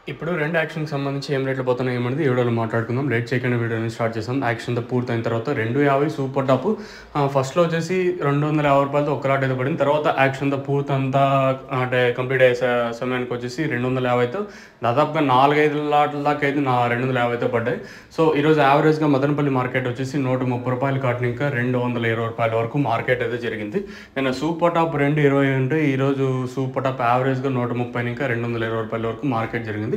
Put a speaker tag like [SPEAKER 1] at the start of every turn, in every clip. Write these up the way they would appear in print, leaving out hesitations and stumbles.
[SPEAKER 1] ఇప్పుడు రెండు యాక్షన్కి సంబంధించి ఏం రేట్లు పోతున్నాయి ఏమనేది ఈ వీడియోలో మాట్లాడుకుందాం. లేట్ చేయకుండా వీడియోని స్టార్ట్ చేసాం. యాక్షన్తో పూర్తయిన తర్వాత 250 సూపర్ టాప్ ఫస్ట్లో వచ్చేసి 250 రూపాయలతో ఒక లాట్ అయితే పడింది. తర్వాత యాక్షన్తో పూర్తంతా అంటే కంప్లీట్ అయ్యే సమయానికి వచ్చేసి 250తో దాదాపుగా 4-5 లాట్ల దాకా అయితే 250తో పడ్డాయి. సో ఈరోజు యావరేజ్గా మదనపల్లి మార్కెట్ వచ్చేసి 130 రూపాయలు కాటిన ఇంకా 220 రూపాయల వరకు మార్కెట్ అయితే జరిగింది. నేను సూపర్ టాప్ 220 ఉంటే ఈరోజు సూపర్ టాప్ యావరేజ్గా 130 ఇంకా 220 రూపాయల వరకు మార్కెట్ జరిగింది.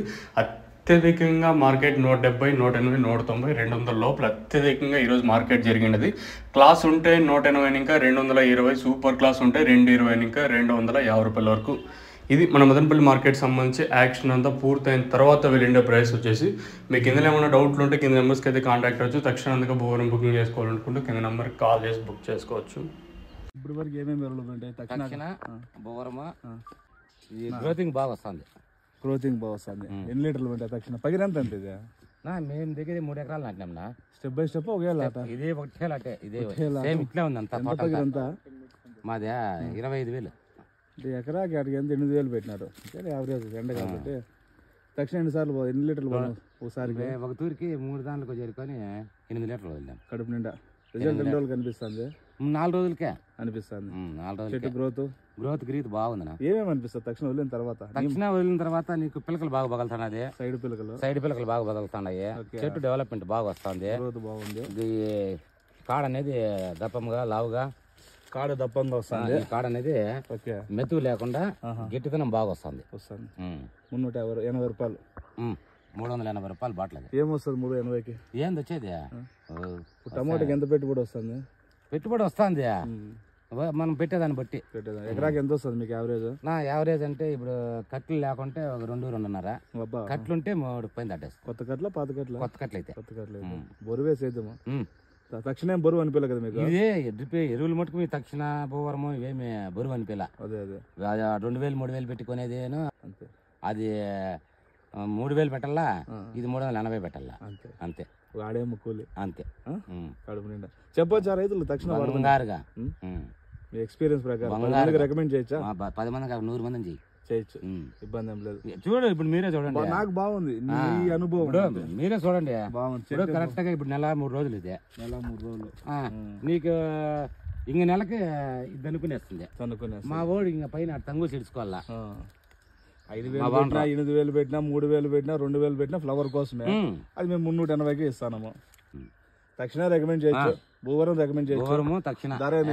[SPEAKER 1] అత్యధికంగా మార్కెట్ 170, 180, 190, 200 లోపల అత్యధికంగా ఈరోజు మార్కెట్ జరిగినది. క్లాస్ ఉంటే 180 ఇంకా 220, సూపర్ క్లాస్ ఉంటే 220 ఇంకా 250 రూపాయల వరకు. ఇది మన మదనపల్లి మార్కెట్ సంబంధించి యాక్షన్ అంతా పూర్తయిన తర్వాత వెళ్ళిండే ప్రైస్ వచ్చేసి. మీకు ఇందులో ఏమైనా డౌట్లు ఉంటే కింద నెంబర్స్కి అయితే కాంటాక్ట్ అవ్వచ్చు. తక్షణంగా భూవరం బుకింగ్ చేసుకోవాలనుకుంటే కింద నెంబర్కి కాల్ చేసి బుక్ చేసుకోవచ్చు.
[SPEAKER 2] ఇప్పుడు వరకు ఏమేమి ఉంటాయి?
[SPEAKER 3] తక్షణ భూవరము గ్రోతింగ్ బాగా వస్తుంది.
[SPEAKER 2] గ్రోతింగ్ బాగా వస్తుంది. ఎన్ని లీటర్లు ఉంటాయి తక్షణ? పగిరి ఎంత అంటే
[SPEAKER 3] మేము దగ్గర 3 ఎకరాలు నాటినాం.
[SPEAKER 2] స్టెప్ బై స్టెప్ ఒకే లాట?
[SPEAKER 3] ఇదే ఒకటే లాటే, ఇదే సేమ్ ఇట్లే ఉంది అంతా. మాది 25,000.
[SPEAKER 2] ఎకరాకి అడిగి ఎంత 8,000 పెట్టినారు. యావరేజ్ ఎండ కాబట్టి తక్షణ ఎన్నిసార్లు ఎన్ని లీటర్లు ఒకసారి?
[SPEAKER 3] ఒక తూరికి 3 దాంట్లకు చేరుకొని 8 లీటర్లు వదిలాం
[SPEAKER 2] కడుపు నిండా. రిజల్ట్ ఎన్ని రోజులు కనిపిస్తుంది?
[SPEAKER 3] 4 రోజులకే
[SPEAKER 2] అనిపిస్తుంది.
[SPEAKER 3] 4 రోజులు
[SPEAKER 2] చెట్టు గ్రోత్
[SPEAKER 3] బాగుంది.
[SPEAKER 2] ఏమేమి అనిపిస్తుంది తక్షణ వదిలిన తర్వాత?
[SPEAKER 3] నీకు పిల్లకలు బాగా బగలుతున్నాయి.
[SPEAKER 2] సైడ్
[SPEAKER 3] పిల్లకలు బాగా బగలుతున్నాయి. చెట్టు డెవలప్మెంట్ బాగా వస్తుంది.
[SPEAKER 2] గ్రోత్ బాగుంది.
[SPEAKER 3] ఇది కాడ అనేది దప్పంగా లావుగా
[SPEAKER 2] కాడ దప్పంగా వస్తుంది.
[SPEAKER 3] కాడ అనేది మెతుకు లేకుండా గట్టితనం బాగా వస్తుంది.
[SPEAKER 2] 380 రూపాయలు,
[SPEAKER 3] 380 రూపాయలు బాటలు.
[SPEAKER 2] ఏమొస్తుంది 380కి?
[SPEAKER 3] ఏంది వచ్చేది?
[SPEAKER 2] టమాటాకి ఎంత పెట్టుబడి వస్తుంది?
[SPEAKER 3] పెట్టుబడి వస్తుంది మనం పెట్టేదాన్ని బట్టి.
[SPEAKER 2] ఎకరాకి ఎంత వస్తుంది మీకు యావరేజ్?
[SPEAKER 3] యావరేజ్ అంటే ఇప్పుడు కట్లు లేకుంటే ఒక 2-2.5 కట్లుంటే 3 పైన తట్టేస్తాం.
[SPEAKER 2] కొత్త కట్ల పాత కట్ల?
[SPEAKER 3] కొత్త కట్లు అయితే
[SPEAKER 2] బొరువు వేసేద్దాము. తక్షణ బరువు అనిపించలే కదా మీకు?
[SPEAKER 3] ఇదే ఎరువులు మటుకు మీ తక్షణ భూవరము ఇవేమి బరువు అనిపించలే.
[SPEAKER 2] అదే
[SPEAKER 3] 2,000-3,000 పెట్టుకునేది అది 3,000 పెట్టాలా, ఇది 380 పెట్టాలా. అంతే
[SPEAKER 2] ఆడే ముక్కులు
[SPEAKER 3] అంతే.
[SPEAKER 2] కడుపు నిండా చెప్పొచ్చా రైతులు తక్షణ?
[SPEAKER 3] బంగారుగా
[SPEAKER 2] మీ ఎక్స్పీరియన్స్ ప్రకారం రికమెండ్ చేయొచ్చా?
[SPEAKER 3] 10 మందికి 100 మందిని
[SPEAKER 2] చేయొచ్చు, ఇబ్బంది ఏం లేదు.
[SPEAKER 3] చూడు ఇప్పుడు మీరే చూడండి.
[SPEAKER 2] నాకు బాగుంది ఈ అనుభవం.
[SPEAKER 3] మీరే చూడండి
[SPEAKER 2] బాగుంది.
[SPEAKER 3] కరెక్ట్ గా ఇప్పుడు నెల 3 రోజులు ఇదే.
[SPEAKER 2] నెల 3 రోజులు
[SPEAKER 3] నీకు ఇంక నెలకి ఇది అనుకునేస్తుంది. మా వాడు ఇంక పైన తంగు చెడుచుకోవాలా.
[SPEAKER 2] 5,000 పెట్టినా, 8,000 పెట్టినా, 3,000 పెట్టినా, 2,000 పెట్టినా ఫ్లవర్ కోసమే. అది మేము 380కి ఇస్తాము. తక్షణ రికమెండ్ చేయొచ్చు. భూవరం రికమెండ్ చేయొచ్చు.
[SPEAKER 3] తక్షణ
[SPEAKER 2] ధర ఏమి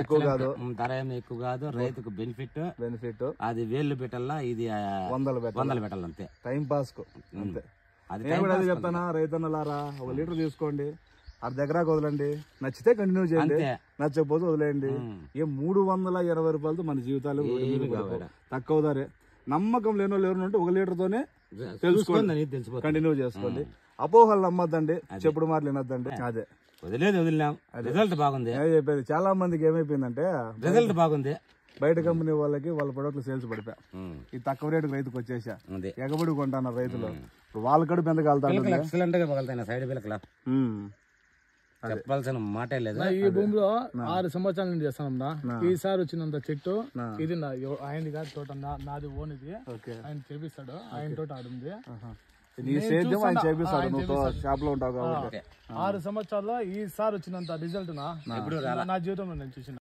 [SPEAKER 2] ఎక్కువ
[SPEAKER 3] కాదు. రైతుకు బెనిఫిట్. అది 1,000 పెట్టాలా, ఇది 100 పెట్టాలి. అంతే
[SPEAKER 2] టైం పాస్ కు. అంతే. అది చెప్తానా రైతన్నలారా, 1 లీటర్ తీసుకోండి, అర్ధ ఎకరాకు వదలండి. నచ్చితే కంటిన్యూ చేయండి, నచ్చకపోతే వదిలేయండి. 320 రూపాయలతో మన జీవితాలు తక్కువ ధరే. నమ్మకం లేని వాళ్ళు ఎవరు ఉంటే 1 లీటర్తోనే తెలుసుకోండి, కంటిన్యూ చేసుకోండి. అపోహలు నమ్మద్దండి, చెప్పుడు మాటలు వినొద్దండి. అదే
[SPEAKER 3] వదిలేం. రిజల్ట్ బాగుంది.
[SPEAKER 2] చెప్పేది చాలా మందికి ఏమైపోయిందంటే
[SPEAKER 3] రిజల్ట్ బాగుంది.
[SPEAKER 2] బయట కంపెనీ వాళ్ళకి వాళ్ళ ప్రొడక్ట్లు సేల్స్ పడిపోయా. ఈ తక్కువ రేటుకు రైతుకు వచ్చేసా ఎగబడి కొంటున్నారు రైతులు. ఇప్పుడు వాళ్ళ కడుపు ఎంత కలుగుతారు?
[SPEAKER 3] ఎక్సలెంట్ గా పగలుతాయి సైడ్ పిల్లకలా. చెప్పాల్సిన మాటే లేదు.
[SPEAKER 4] ఈ భూమిలో 6 సంవత్సరాల నుండి చేస్తానమ్మా. ఈసారి వచ్చినంత చెట్టు ఇది ఆయనది కాదు, తోట నాది ఓన్. ఇది ఆయన చేపిస్తాడు, ఆయన తోట ఆడుంది. 6 సంవత్సరాల్లో ఈసారి వచ్చినంత రిజల్ట్ నా జీవితంలో నేను చూసిన.